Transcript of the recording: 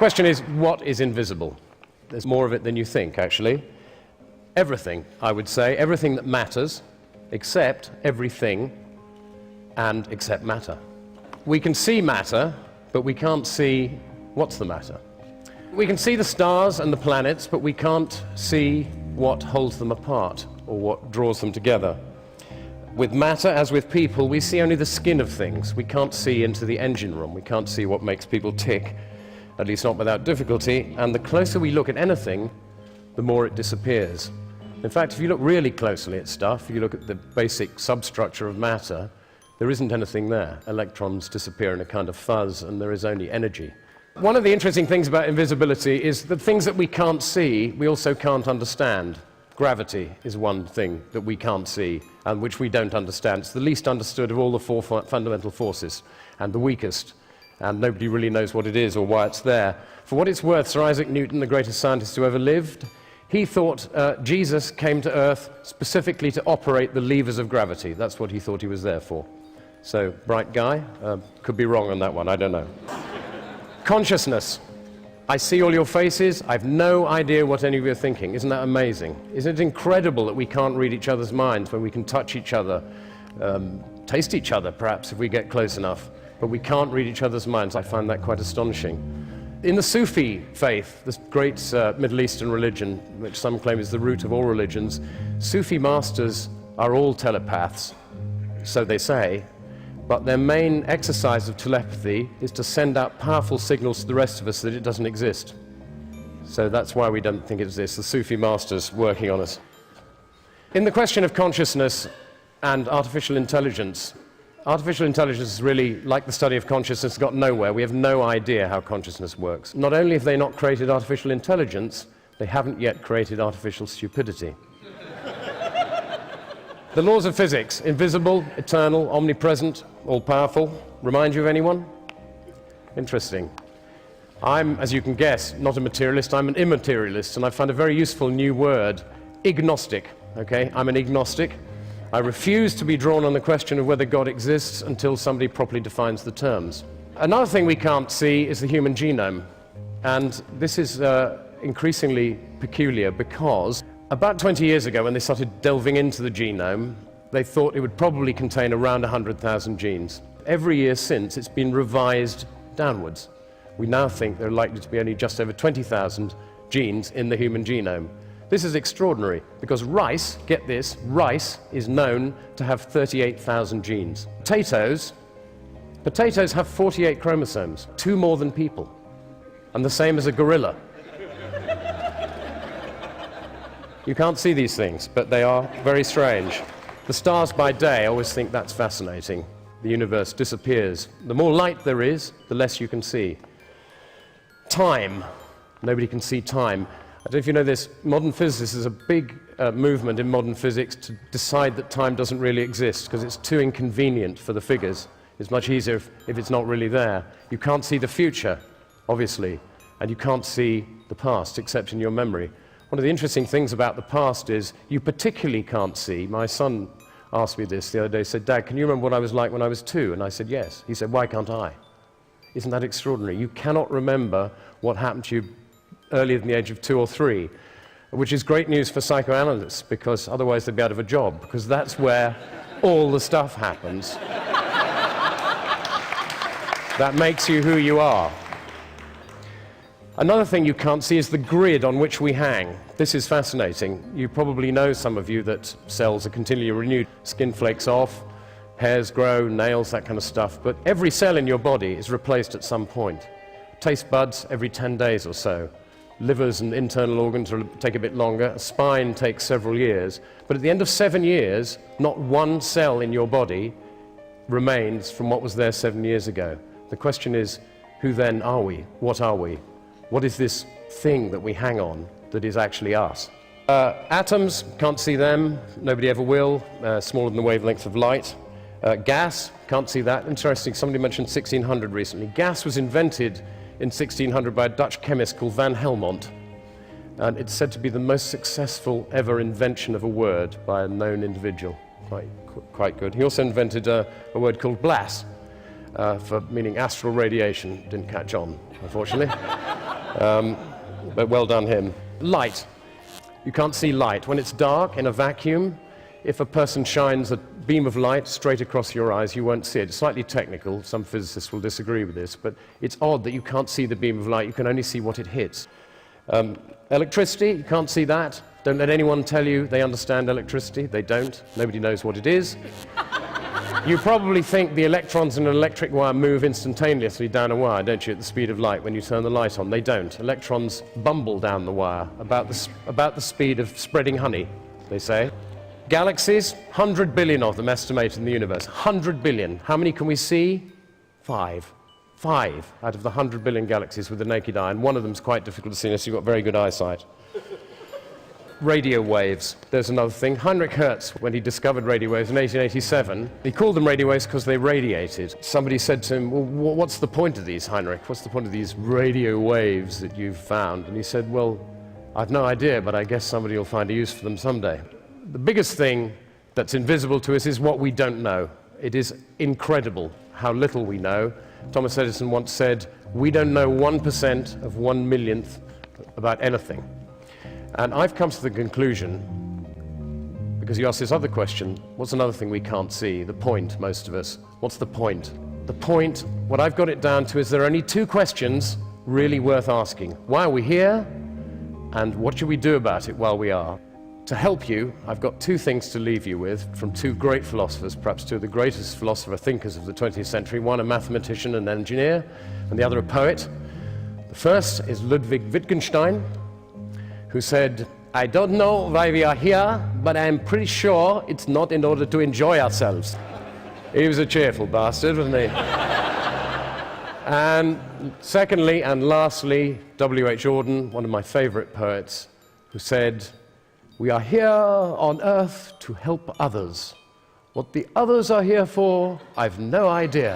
Question is, what is invisible? There's more of it than you think, actually. Everything, I would say, everything that matters, except everything, and except matter. We can see matter, but we can't see what's the matter. We can see the stars and the planets, but we can't see what holds them apart or what draws them together. With matter, as with people, we see only the skin of things. We can't see into the engine room. We can't see what makes people tick, at least not without difficulty. And the closer we look at anything, the more it disappears. In fact, if you look really closely at stuff, if you look at the basic substructure of matter, there isn't anything there. Electrons disappear in a kind of fuzz, and there is only energy. One of the interesting things about invisibility is that things that we can't see, we also can't understand. Gravity is one thing that we can't see and which we don't understand. It's the least understood of all the four fundamental forces, and the weakest, and nobody really knows what it is or why it's there. For what it's worth, Sir Isaac Newton, the greatest scientist who ever lived, he thought Jesus came to Earth specifically to operate the levers of gravity. That's what he thought he was there for. So, bright guy. Could be wrong on that one, I don't know. Consciousness. I see all your faces. I've no idea what any of you are thinking. Isn't that amazing? Isn't it incredible that we can't read each other's minds when we can touch each other, taste each other, perhaps, if we get close enough, but we can't read each other's minds? I find that quite astonishing. In the Sufi faith, this great Middle Eastern religion, which some claim is the root of all religions, Sufi masters are all telepaths, so they say, but their main exercise of telepathy is to send out powerful signals to the rest of us that it doesn't exist. So that's why we don't think it exists, the Sufi masters working on us. In the question of consciousness and artificial intelligence is really, like the study of consciousness, got nowhere. We have no idea how consciousness works. Not only have they not created artificial intelligence, they haven't yet created artificial stupidity. The laws of physics, invisible, eternal, omnipresent, all-powerful, remind you of anyone? Interesting. I'm, as you can guess, not a materialist, I'm an immaterialist, and I found a very useful new word, ignostic. Okay? I'm an ignostic. I refuse to be drawn on the question of whether God exists until somebody properly defines the terms. Another thing we can't see is the human genome. And this is increasingly peculiar because about 20 years ago, when they started delving into the genome, they thought it would probably contain around 100,000 genes. Every year since, it's been revised downwards. We now think there are likely to be only just over 20,000 genes in the human genome. This is extraordinary, because rice, get this, rice is known to have 38,000 genes. Potatoes have 48 chromosomes, 2 more than people, and the same as a gorilla. You can't see these things, but they are very strange. The stars by day, I always think that's fascinating. The universe disappears. The more light there is, the less you can see. Time. Nobody can see time. I don't know if you know this, modern physicists, there's a big movement in modern physics to decide that time doesn't really exist because it's too inconvenient for the figures. It's much easier if it's not really there. You can't see the future, obviously, and you can't see the past except in your memory. One of the interesting things about the past is you particularly can't see. My son asked me this the other day. He said, "Dad, can you remember what I was like when I was 2?" And I said, "Yes." He said, "Why can't I?" Isn't that extraordinary? You cannot remember what happened to you earlier than the age of 2 or 3, which is great news for psychoanalysts, because otherwise they'd be out of a job, because that's where all the stuff happens that makes you who you are. Another thing you can't see is the grid on which we hang. This is fascinating. You probably know, some of you, that cells are continually renewed. Skin flakes off, hairs grow, nails, that kind of stuff. But every cell in your body is replaced at some point. Taste buds every 10 days or so. Livers and internal organs will take a bit longer. A spine takes several years. But at the end of 7 years, not one cell in your body remains from what was there 7 years ago. The question is, who then are we? What are we? What is this thing that we hang on that is actually us? Atoms, can't see them, nobody ever will, smaller than the wavelength of light. Gas, can't see that. Interesting, somebody mentioned 1600 recently. Gas was invented in 1600 by a Dutch chemist called Van Helmont, and it's said to be the most successful ever invention of a word by a known individual. Quite good. He also invented a word called blas, for meaning astral radiation. Didn't catch on, unfortunately. But well done him. Light. You can't see light. When it's dark in a vacuum, if a person shines a beam of light straight across your eyes, you won't see it. It's slightly technical. Some physicists will disagree with this, but it's odd that you can't see the beam of light. You can only see what it hits. Electricity, you can't see that. Don't let anyone tell you they understand electricity. They don't. Nobody knows what it is. You probably think the electrons in an electric wire move instantaneously down a wire, don't you, at the speed of light when you turn the light on? They don't. Electrons bumble down the wire about the speed of spreading honey, they say. Galaxies, 100 billion of them estimated in the universe. 100 billion. How many can we see? 5. 5 out of the 100 billion galaxies with the naked eye, and one of them is quite difficult to see unless you've got very good eyesight. Radio waves, there's another thing. Heinrich Hertz, when he discovered radio waves in 1887, he called them radio waves because they radiated. Somebody said to him, well, what's the point of these, Heinrich? What's the point of these radio waves that you've found? And he said, well, I've no idea, but I guess somebody will find a use for them someday. The biggest thing that's invisible to us is what we don't know. It is incredible how little we know. Thomas Edison once said, we don't know 1% of 1 millionth about anything. And I've come to the conclusion, because you asked this other question, what's another thing we can't see? The point, most of us. What's the point? The point, what I've got it down to is there are only 2 questions really worth asking. Why are we here? And what should we do about it while we are? To help you, I've got 2 things to leave you with from 2 great philosophers, perhaps 2 of the greatest philosopher-thinkers of the 20th century, one a mathematician and engineer, and the other a poet. The first is Ludwig Wittgenstein, who said, I don't know why we are here, but I'm pretty sure it's not in order to enjoy ourselves. He was a cheerful bastard, wasn't he? And secondly and lastly, W.H. Auden, one of my favorite poets, who said, we are here on earth to help others. What the others are here for, I've no idea.